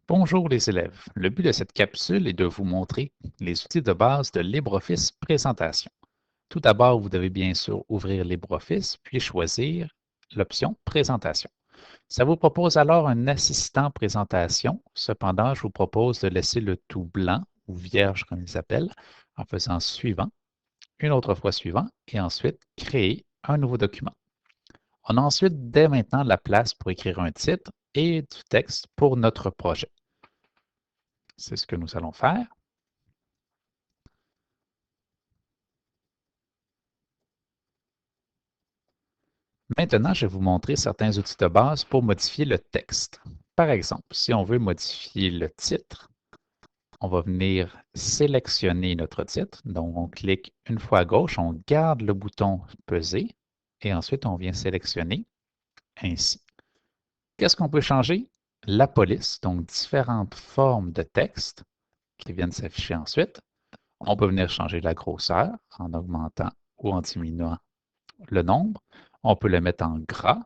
Bonjour les élèves. Le but de cette capsule est de vous montrer les outils de base de LibreOffice Présentation. Tout d'abord, vous devez bien sûr ouvrir LibreOffice, puis choisir l'option Présentation. Ça vous propose alors un assistant présentation. Cependant, je vous propose de laisser le tout blanc ou vierge comme ils appellent en faisant suivant, une autre fois suivant, et ensuite créer un nouveau document. On a ensuite dès maintenant la place pour écrire un titre et du texte pour notre projet. C'est ce que nous allons faire. Maintenant, je vais vous montrer certains outils de base pour modifier le texte. Par exemple, si on veut modifier le titre, on va venir sélectionner notre titre. Donc, on clique une fois à gauche, on garde le bouton peser et ensuite on vient sélectionner ainsi. Qu'est-ce qu'on peut changer? La police, donc différentes formes de texte qui viennent s'afficher ensuite. On peut venir changer la grosseur en augmentant ou en diminuant le nombre. On peut le mettre en gras,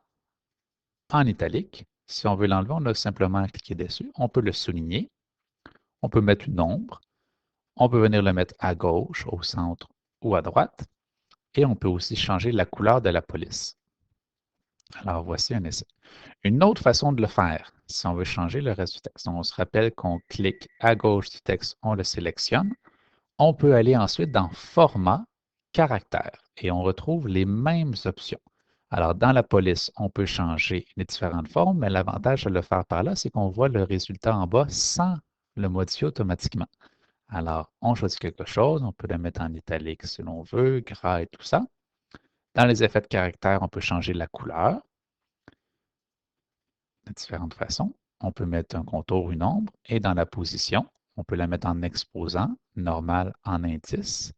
en italique. Si on veut l'enlever, on a simplement à cliquer dessus. On peut le souligner. On peut mettre une ombre. On peut venir le mettre à gauche, au centre ou à droite. Et on peut aussi changer la couleur de la police. Alors, voici un essai. Une autre façon de le faire, si on veut changer le reste du texte. Donc, on se rappelle qu'on clique à gauche du texte, on le sélectionne. On peut aller ensuite dans Format, Caractère et on retrouve les mêmes options. Alors, dans la police, on peut changer les différentes formes, mais l'avantage de le faire par là, c'est qu'on voit le résultat en bas sans le modifier automatiquement. Alors, on choisit quelque chose, on peut le mettre en italique si l'on veut, gras et tout ça. Dans les effets de caractère, on peut changer la couleur de différentes façons. On peut mettre un contour, ou une ombre, et dans la position, on peut la mettre en exposant, normal en indice,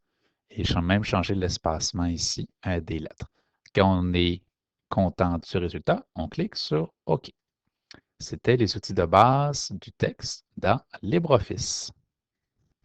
et même changer l'espacement ici des lettres. Quand on est content du résultat, on clique sur OK. C'était les outils de base du texte dans LibreOffice.